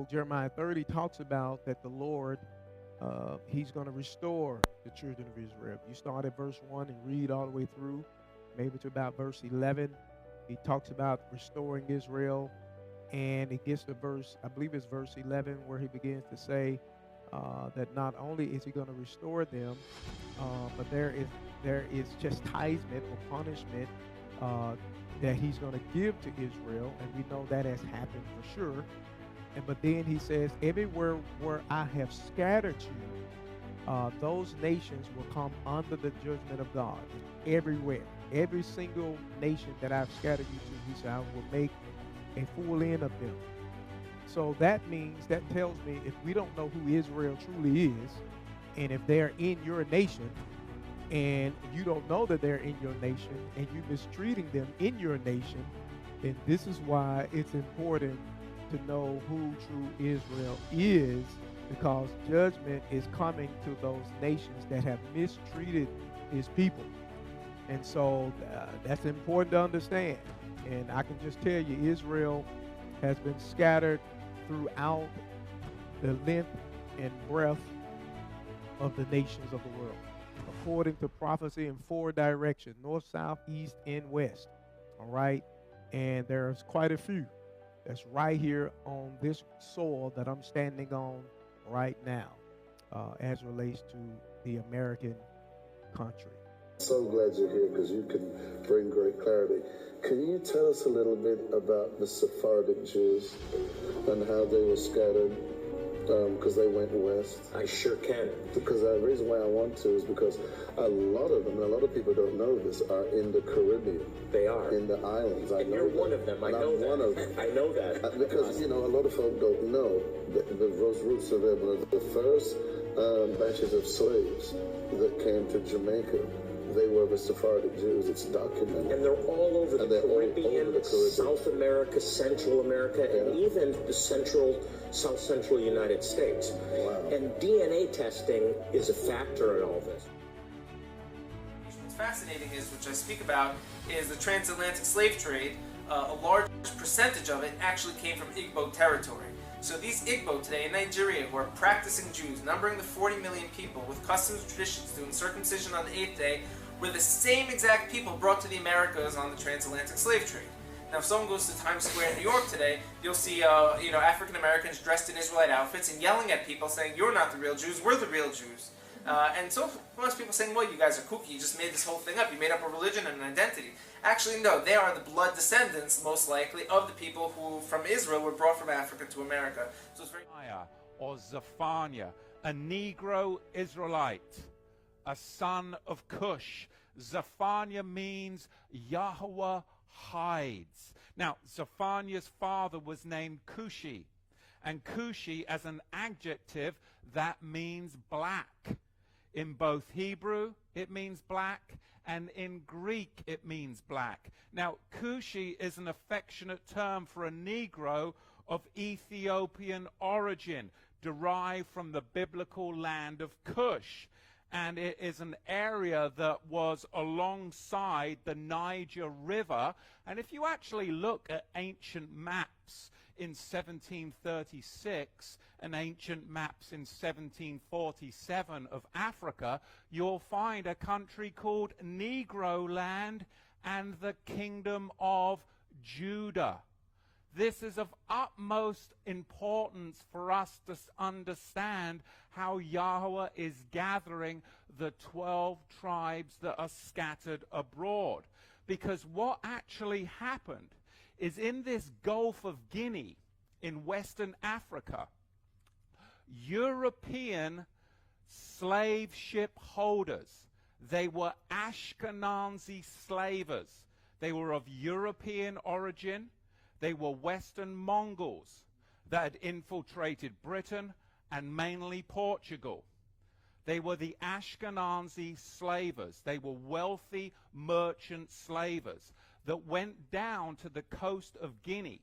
also Jeremiah 30 talks about that the Lord, he's going to restore the children of Israel. You start at verse 1 and read all the way through, maybe to about verse 11. He talks about restoring Israel, and it gets to verse, I believe it's verse 11, where he begins to say that not only is he going to restore them, but there is chastisement or punishment that he's going to give to Israel, and we know that has happened for sure. But then he says, everywhere where I have scattered you, those nations will come under the judgment of God. Everywhere. Every single nation that I've scattered you to, he said, I will make a full end of them. So that tells me if we don't know who Israel truly is, and if they're in your nation, and you don't know that they're in your nation, and you're mistreating them in your nation, then this is why it's important to know who true Israel is, because judgment is coming to those nations that have mistreated his people. And so that's important to understand. And I can just tell you, Israel has been scattered throughout the length and breadth of the nations of the world, according to prophecy in 4 directions: north, south, east, and west. All right? And there's quite a few that's right here on this soil that I'm standing on right now, as relates to the American country. So glad you're here because you can bring great clarity. Can you tell us a little bit about the Sephardic Jews and how they were scattered because they went west? I sure can. Because the reason why I want to is because a lot of them, and a lot of people don't know this, are in the Caribbean. They are. In the islands. And you're one of them. I know that. One of them. I know that. Because, a lot of folk don't know that those roots are there. One of the first batches of slaves that came to Jamaica, they were the Sephardic Jews. It's documented. And they're all over the Caribbean, South America, Central America, and even the South Central United States. Wow. And DNA testing is a factor in all this. What's fascinating is, which I speak about, is the transatlantic slave trade. A large percentage of it actually came from Igbo territory. So these Igbo today in Nigeria, who are practicing Jews, numbering the 40 million people, with customs and traditions, doing circumcision on the 8th day, were the same exact people brought to the Americas on the transatlantic slave trade. Now, if someone goes to Times Square in New York today, you'll see African Americans dressed in Israelite outfits and yelling at people saying, "You're not the real Jews, we're the real Jews." And so most people saying, "Well, you guys are kooky, you just made this whole thing up, you made up a religion and an identity." Actually, no, they are the blood descendants, most likely, of the people who, from Israel, were brought from Africa to America. So it's very... Or Zephaniah, a Negro Israelite, a son of Cush. Zephaniah means Yahweh hides. Now, Zephaniah's father was named Cushi, and Cushi, as an adjective, that means black. In both Hebrew, it means black, and in Greek, it means black. Now, Cushi is an affectionate term for a Negro of Ethiopian origin, derived from the biblical land of Cush. And it is an area that was alongside the Niger River. And if you actually look at ancient maps in 1736 and ancient maps in 1747 of Africa, you'll find a country called Negro Land and the Kingdom of Judah. This is of utmost importance for us to understand how Yahweh is gathering the 12 tribes that are scattered abroad. Because what actually happened is in this Gulf of Guinea in Western Africa, European slave ship holders, they were Ashkenazi slavers. They were of European origin. They were Western Mongols that had infiltrated Britain and mainly Portugal. They were the Ashkenazi slavers. They were wealthy merchant slavers that went down to the coast of Guinea.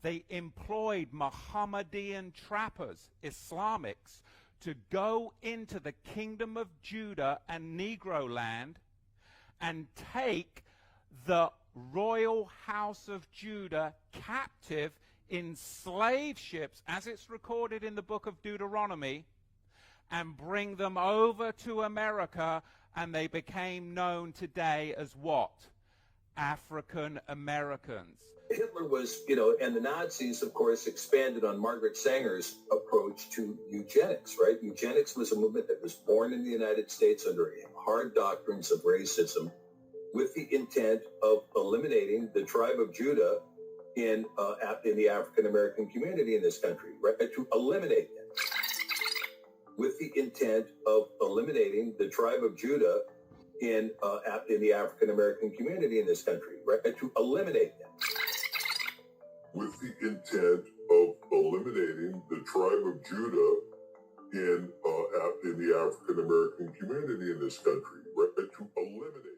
They employed Mohammedan trappers, Islamics, to go into the kingdom of Judah and Negro land and take the royal house of Judah captive enslave ships, as it's recorded in the book of Deuteronomy, and bring them over to America, and they became known today as what? African Americans. Hitler was, and the Nazis, of course, expanded on Margaret Sanger's approach to eugenics, right? Eugenics was a movement that was born in the United States under hard doctrines of racism with the intent of eliminating the tribe of Judah in the African American community in this country, right? To eliminate them. With the intent of eliminating the tribe of Judah in the African American community in this country, right? To eliminate them. With the intent of eliminating the tribe of Judah in the African American community in this country, right? To eliminate.